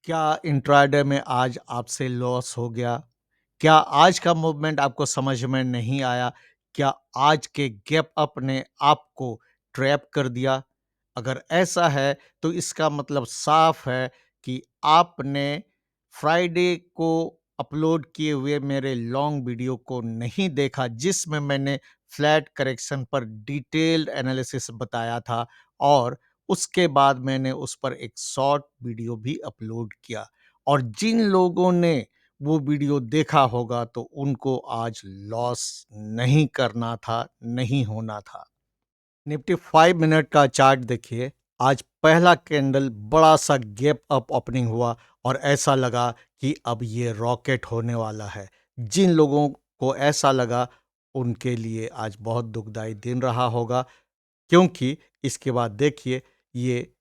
क्या इंट्राडे में आज आपसे लॉस हो गया? क्या आज का मूवमेंट आपको समझ में नहीं आया? क्या आज के गैप अप ने आपको ट्रैप कर दिया? अगर ऐसा है तो इसका मतलब साफ है कि आपने फ्राइडे को अपलोड किए हुए मेरे लॉन्ग वीडियो को नहीं देखा, जिसमें मैंने फ्लैट करेक्शन पर डिटेल्ड एनालिसिस बताया था और उसके बाद मैंने उस पर एक शॉर्ट वीडियो भी अपलोड किया। और जिन लोगों ने वो वीडियो देखा होगा तो उनको आज लॉस नहीं करना था, नहीं होना था। निफ्टी 5 मिनट का चार्ट देखिए। आज पहला कैंडल बड़ा सा गैप अप ओपनिंग हुआ और ऐसा लगा कि अब ये रॉकेट होने वाला है। जिन लोगों को ऐसा लगा उनके लिए आज बहुत दुखदाई दिन रहा होगा, क्योंकि इसके बाद देखिए ये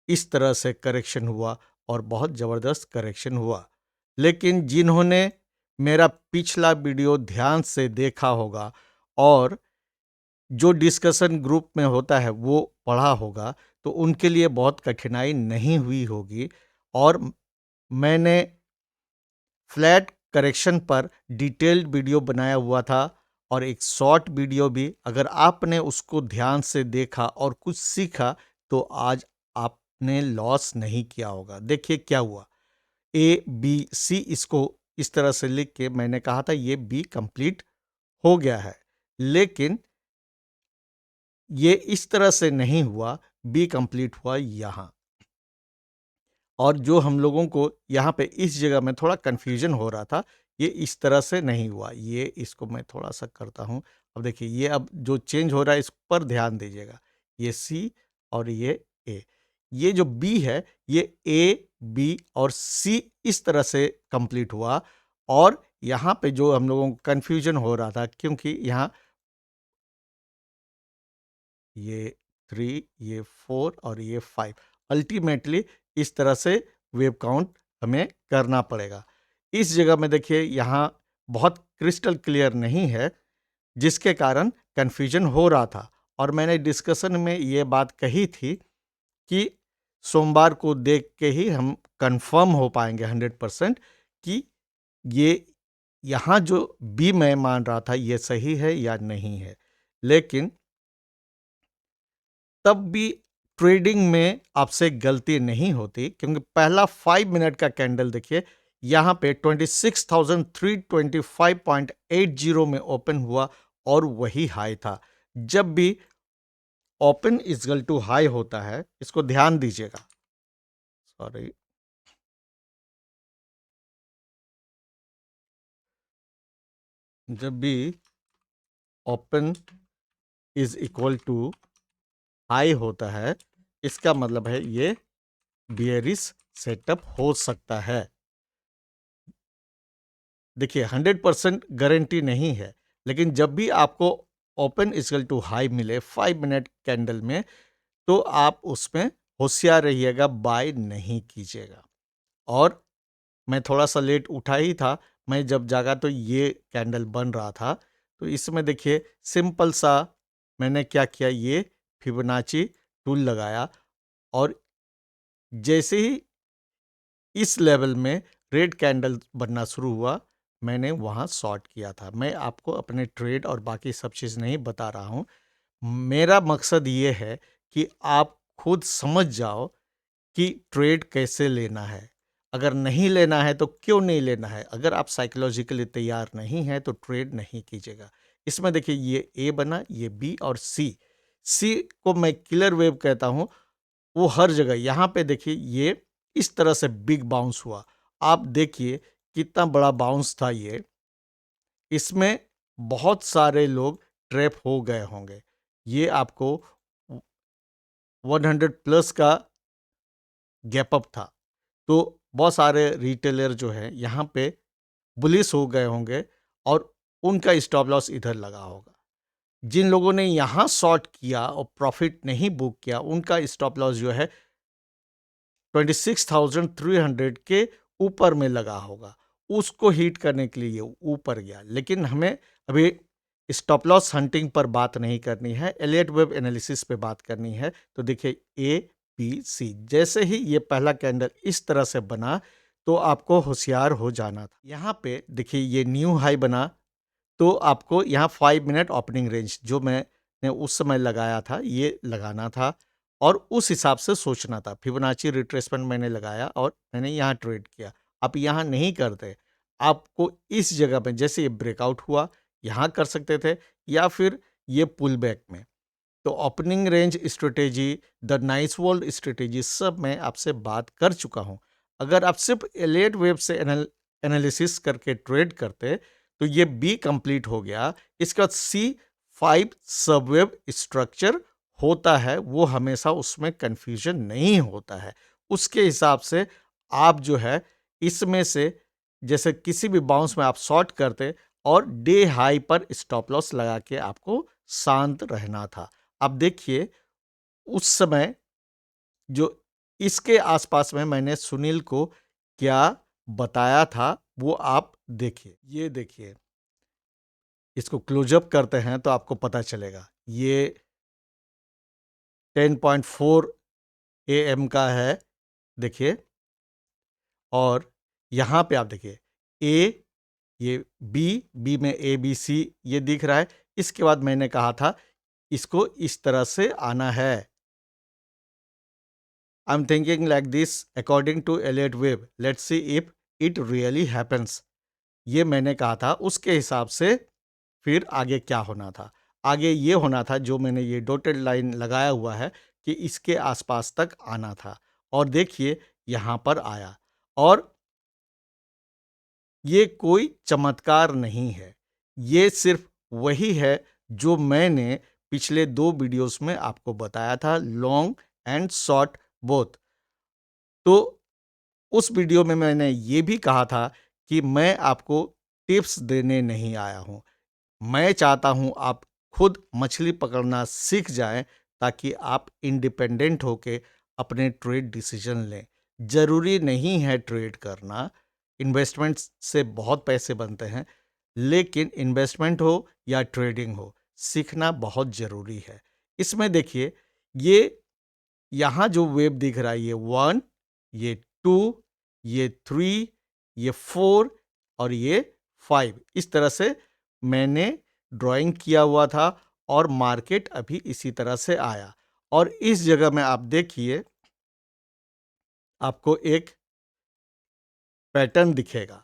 इस तरह से करेक्शन हुआ और बहुत ज़बरदस्त करेक्शन हुआ। लेकिन जिन्होंने मेरा पिछला वीडियो ध्यान से देखा होगा और जो डिस्कशन ग्रुप में होता है वो पढ़ा होगा, तो उनके लिए बहुत कठिनाई नहीं हुई होगी। और मैंने फ्लैट करेक्शन पर डिटेल्ड वीडियो बनाया हुआ था और एक शॉर्ट वीडियो भी। अगर आपने उसको ध्यान से देखा और कुछ सीखा तो आज आपने लॉस नहीं किया होगा। देखिए क्या हुआ। ए बी सी इसको इस तरह से लिख के मैंने कहा था ये बी कंप्लीट हो गया है, लेकिन ये इस तरह से नहीं हुआ। बी कंप्लीट हुआ यहाँ। और जो हम लोगों को यहाँ पे इस जगह में थोड़ा कन्फ्यूजन हो रहा था, ये इस तरह से नहीं हुआ। ये इसको मैं थोड़ा सा करता हूँ। अब देखिए ये अब जो चेंज हो रहा है इस पर ध्यान दीजिएगा। ये सी और ये ए। ये जो बी है ये ए बी और सी इस तरह से कंप्लीट हुआ। और यहाँ पे जो हम लोगों को कन्फ्यूजन हो रहा था, क्योंकि यहाँ ये 3, ये 4 और ये 5, अल्टीमेटली इस तरह से वेव काउंट हमें करना पड़ेगा। इस जगह में देखिए यहाँ बहुत क्रिस्टल क्लियर नहीं है, जिसके कारण कन्फ्यूजन हो रहा था। और मैंने डिस्कशन में ये बात कही थी कि सोमवार को देख के ही हम कंफर्म हो पाएंगे 100% कि ये यहाँ जो बी मैं मान रहा था ये सही है या नहीं है। लेकिन तब भी ट्रेडिंग में आपसे गलती नहीं होती, क्योंकि पहला 5 मिनट का कैंडल देखिए यहाँ पे 26,325.80 में ओपन हुआ और वही हाई था। जब भी ओपन इक्वल टू हाई होता है, इसको ध्यान दीजिएगा। सॉरी, जब भी open is equal to high होता है, इसका मतलब है ये बियरिश सेटअप हो सकता है। देखिए 100% गारंटी नहीं है, लेकिन जब भी आपको ओपन इक्वल टू हाई मिले 5 मिनट कैंडल में, तो आप उसमें होशियार रहिएगा, बाय नहीं कीजिएगा। और मैं थोड़ा सा लेट उठा ही था। मैं जब जागा तो ये कैंडल बन रहा था। तो इसमें देखिए सिंपल सा मैंने क्या किया, ये फिबोनाची टूल लगाया और जैसे ही इस लेवल में रेड कैंडल बनना शुरू हुआ, मैंने वहाँ शॉर्ट किया था। मैं आपको अपने ट्रेड और बाकी सब चीज़ नहीं बता रहा हूँ। मेरा मकसद ये है कि आप खुद समझ जाओ कि ट्रेड कैसे लेना है। अगर नहीं लेना है तो क्यों नहीं लेना है। अगर आप साइकोलॉजिकली तैयार नहीं हैं तो ट्रेड नहीं कीजिएगा। इसमें देखिए ये ए बना, ये बी और सी। सी को मैं किलर वेव कहता हूँ। वो हर जगह यहाँ पे देखिए ये इस तरह से बिग बाउंस हुआ। आप देखिए कितना बड़ा बाउंस था ये। इसमें बहुत सारे लोग ट्रैप हो गए होंगे। ये आपको 100 प्लस का गैप अप था। तो बहुत सारे रिटेलर जो है यहाँ पे बुलिश हो गए होंगे और उनका स्टॉप लॉस इधर लगा होगा। जिन लोगों ने यहाँ शॉर्ट किया और प्रॉफिट नहीं बुक किया, उनका स्टॉप लॉस जो है 26,300 के ऊपर में लगा होगा। उसको हिट करने के लिए ऊपर गया। लेकिन हमें अभी स्टॉप लॉस हंटिंग पर बात नहीं करनी है, एलियट वेव एनालिसिस पे बात करनी है। तो देखिए ए बी, सी। जैसे ही ये पहला कैंडल इस तरह से बना तो आपको होशियार हो जाना था। यहाँ पे देखिए ये न्यू हाई बना तो आपको यहाँ 5 मिनट ओपनिंग रेंज जो मैंने उस समय लगाया था ये लगाना था और उस हिसाब से सोचना था। फिबोनाची रिट्रेसमेंट मैंने लगाया और मैंने यहाँ ट्रेड किया। आप यहाँ नहीं करते, आपको इस जगह पे जैसे ये ब्रेकआउट हुआ यहाँ कर सकते थे या फिर ये पुल बैक में। तो opening range strategy, the nice world strategy सब मैं आपसे बात कर चुका हूँ। अगर आप सिर्फ एलियट वेव से एनालिसिस करके ट्रेड करते तो ये बी कंप्लीट हो गया। इसके बाद सी 5 सबवेव स्ट्रक्चर होता है, वो हमेशा उसमें कंफ्यूजन नहीं होता है। उसके हिसाब से आप जो है इसमें से जैसे किसी भी बाउंस में आप शॉर्ट करते और डे हाई पर स्टॉप लॉस लगा के आपको शांत रहना था। अब देखिए उस समय जो इसके आसपास में मैंने सुनील को क्या बताया था वो आप देखिए। ये देखिए, इसको क्लोजअप करते हैं तो आपको पता चलेगा। ये 10.4 AM का है, देखिए। और यहाँ पे आप देखिए ए, ये बी में ए बी सी ये दिख रहा है। इसके बाद मैंने कहा था इसको इस तरह से आना है। I am thinking like this according to Elliott wave, let's see if it really happens. ये मैंने कहा था, उसके हिसाब से फिर आगे क्या होना था। आगे ये होना था जो मैंने ये डॉटेड लाइन लगाया हुआ है कि इसके आसपास तक आना था और देखिए यहाँ पर आया। और ये कोई चमत्कार नहीं है, ये सिर्फ वही है जो मैंने पिछले 2 वीडियोस में आपको बताया था, लॉन्ग एंड शॉर्ट बोथ। तो उस वीडियो में मैंने ये भी कहा था कि मैं आपको टिप्स देने नहीं आया हूँ। मैं चाहता हूँ आप खुद मछली पकड़ना सीख जाएं ताकि आप इंडिपेंडेंट होके अपने ट्रेड डिसीजन लें। ज़रूरी नहीं है ट्रेड करना, इन्वेस्टमेंट से बहुत पैसे बनते हैं, लेकिन इन्वेस्टमेंट हो या ट्रेडिंग हो, सीखना बहुत ज़रूरी है। इसमें देखिए ये यहाँ जो वेव दिख रहा है ये 1, ये 2, ये 3, ये 4 और ये 5, इस तरह से मैंने ड्राइंग किया हुआ था और मार्केट अभी इसी तरह से आया। और इस जगह में आप देखिए आपको एक पैटर्न दिखेगा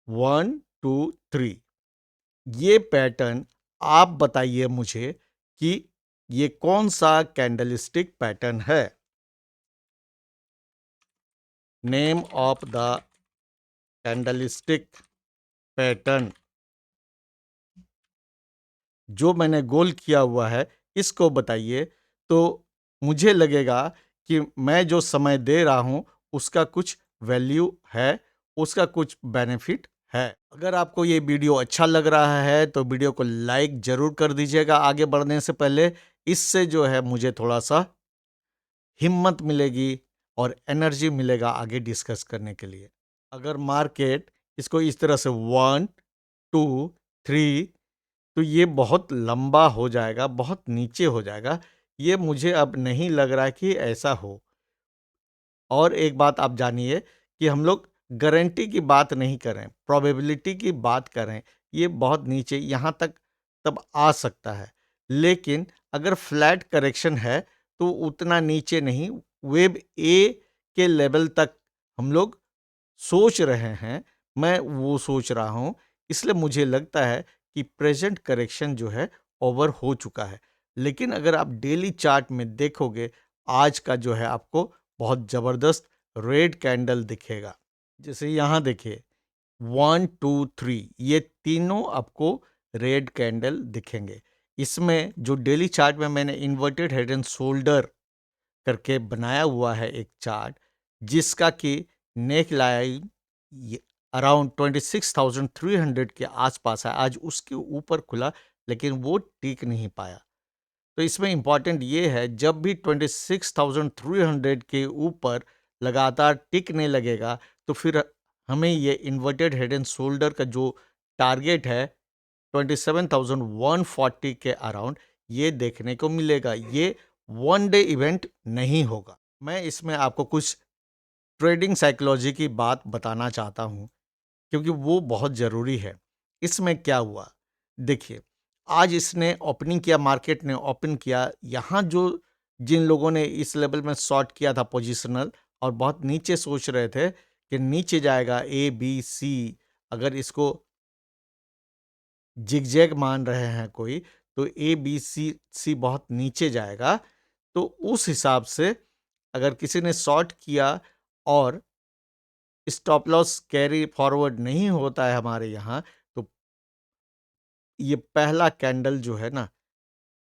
1, 2, 3। ये पैटर्न आप बताइए मुझे कि ये कौन सा कैंडलस्टिक पैटर्न है। Name of the candlestick pattern जो मैंने गोल किया हुआ है इसको बताइए, तो मुझे लगेगा कि मैं जो समय दे रहा हूँ उसका कुछ वैल्यू है, उसका कुछ बेनिफिट है। अगर आपको ये वीडियो अच्छा लग रहा है तो वीडियो को लाइक ज़रूर कर दीजिएगा आगे बढ़ने से पहले। इससे जो है मुझे थोड़ा सा हिम्मत मिलेगी और एनर्जी मिलेगा आगे डिस्कस करने के लिए। अगर मार्केट इसको इस तरह से 1, 2, 3 तो ये बहुत लंबा हो जाएगा, बहुत नीचे हो जाएगा। ये मुझे अब नहीं लग रहा है कि ऐसा हो। और एक बात आप जानिए कि हम लोग गारंटी की बात नहीं करें, प्रोबेबिलिटी की बात करें। ये बहुत नीचे यहाँ तक तब आ सकता है, लेकिन अगर फ्लैट करेक्शन है तो उतना नीचे नहीं, वेब ए के लेवल तक हम लोग सोच रहे हैं, मैं वो सोच रहा हूँ। इसलिए मुझे लगता है कि प्रेजेंट करेक्शन जो है ओवर हो चुका है। लेकिन अगर आप डेली चार्ट में देखोगे आज का जो है आपको बहुत ज़बरदस्त रेड कैंडल दिखेगा। जैसे यहाँ देखिए 1, 2, 3 ये तीनों आपको रेड कैंडल दिखेंगे। इसमें जो डेली चार्ट में मैंने इन्वर्टेड हेड एंड शोल्डर करके बनाया हुआ है एक चार्ट, जिसका कि नेक लाइन अराउंड 26,300 के आसपास है, आज उसके ऊपर खुला लेकिन वो टिक नहीं पाया। तो इसमें इम्पॉर्टेंट ये है जब भी 26,300 के ऊपर लगातार टिकने लगेगा तो फिर हमें ये इन्वर्टेड हेड एंड शोल्डर का जो टारगेट है 27,140 के अराउंड ये देखने को मिलेगा। ये वन डे इवेंट नहीं होगा। मैं इसमें आपको कुछ ट्रेडिंग साइकोलॉजी की बात बताना चाहता हूँ, क्योंकि वो बहुत ज़रूरी है। इसमें क्या हुआ? देखिए, आज इसने ओपनिंग किया, मार्केट ने ओपन किया, यहाँ जो जिन लोगों ने इस लेवल में शॉर्ट किया था पोजिशनल और बहुत नीचे सोच रहे थे कि नीचे जाएगा ए, बी, सी, अगर इसको जिगजैग मान रहे हैं कोई, तो ए, बी, सी बहुत नीचे जाएगा, तो उस हिसाब से अगर किसी ने शॉर्ट किया और स्टॉप लॉस कैरी फॉरवर्ड नहीं होता है हमारे यहाँ, तो ये पहला कैंडल जो है ना,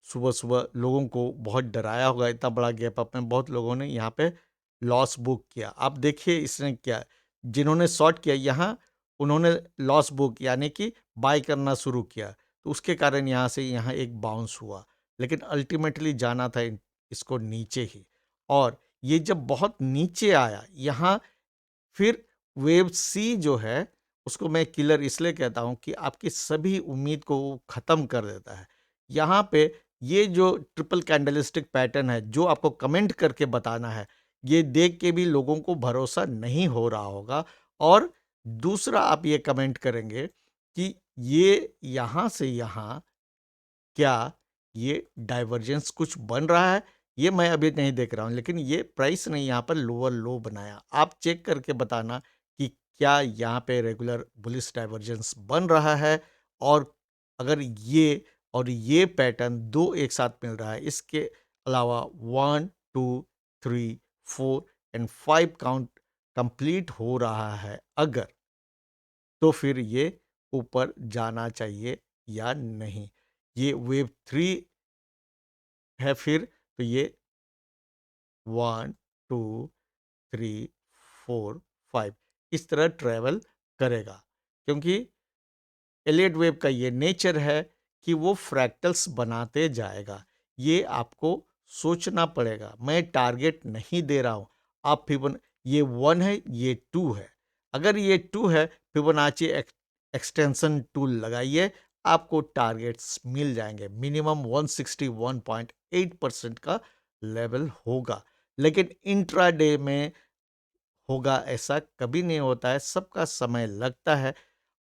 सुबह-सुबह लोगों को बहुत डराया होगा। इतना बड़ा गैप अप में बहुत लोगों ने यहाँ पे लॉस बुक किया। आप देखिए इसने क्या, जिन्होंने शॉर्ट किया यहाँ, उन्होंने लॉस बुक यानी कि बाय करना शुरू किया, तो उसके कारण यहाँ से यहाँ एक बाउंस हुआ। लेकिन अल्टीमेटली जाना था इसको नीचे ही, और ये जब बहुत नीचे आया यहाँ, फिर वेव सी जो है, उसको मैं किलर इसलिए कहता हूँ कि आपकी सभी उम्मीद को वो ख़त्म कर देता है। यहाँ पे ये जो ट्रिपल कैंडलस्टिक पैटर्न है, जो आपको कमेंट करके बताना है, ये देख के भी लोगों को भरोसा नहीं हो रहा होगा। और दूसरा आप ये कमेंट करेंगे कि ये यहाँ से यहाँ क्या ये डाइवर्जेंस कुछ बन रहा है? ये मैं अभी नहीं देख रहा हूँ, लेकिन ये प्राइस ने यहाँ पर लोअर लो बनाया। आप चेक करके बताना कि क्या यहाँ पे रेगुलर बुलिश डाइवर्जेंस बन रहा है, और अगर ये और ये पैटर्न 2 एक साथ मिल रहा है, इसके अलावा 1, 2, 3, 4 एंड 5 काउंट कंप्लीट हो रहा है अगर, तो फिर ये ऊपर जाना चाहिए या नहीं। ये वेव 3 है फिर, तो ये 1, 2, 3, 4, 5 इस तरह ट्रेवल करेगा, क्योंकि एलियट वेव का ये नेचर है कि वो फ्रैक्टल्स बनाते जाएगा। ये आपको सोचना पड़ेगा। मैं टारगेट नहीं दे रहा हूँ। आप ये 1 है, ये 2 है। अगर ये 2 है, फिबोनाची एक्सटेंशन टूल लगाइए, आपको टारगेट्स मिल जाएंगे। मिनिमम 161.8% का लेवल होगा। लेकिन इंट्राडे में होगा ऐसा कभी नहीं होता है, सबका समय लगता है।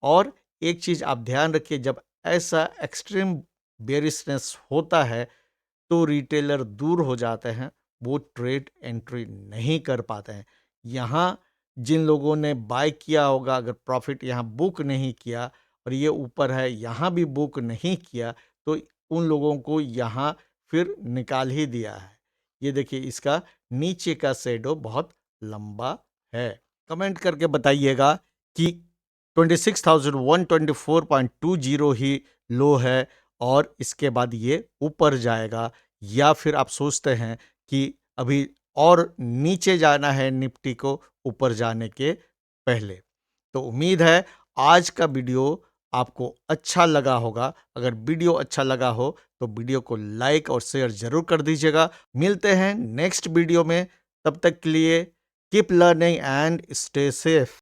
और एक चीज़ आप ध्यान रखिए, जब ऐसा एक्सट्रीम बेरिशनेस होता है तो रिटेलर दूर हो जाते हैं, वो ट्रेड एंट्री नहीं कर पाते हैं। यहाँ जिन लोगों ने बाय किया होगा, अगर प्रॉफिट यहाँ बुक नहीं किया और ये ऊपर है यहाँ भी बुक नहीं किया, तो उन लोगों को यहाँ फिर निकाल ही दिया है। ये देखिए इसका नीचे का शेडो बहुत लंबा है। कमेंट करके बताइएगा कि 26,124.20 ही लो है और इसके बाद ये ऊपर जाएगा, या फिर आप सोचते हैं कि अभी और नीचे जाना है निफ्टी को ऊपर जाने के पहले। तो उम्मीद है आज का वीडियो आपको अच्छा लगा होगा। अगर वीडियो अच्छा लगा हो तो वीडियो को लाइक और शेयर जरूर कर दीजिएगा। मिलते हैं नेक्स्ट वीडियो में, तब तक के लिए keep learning and stay safe.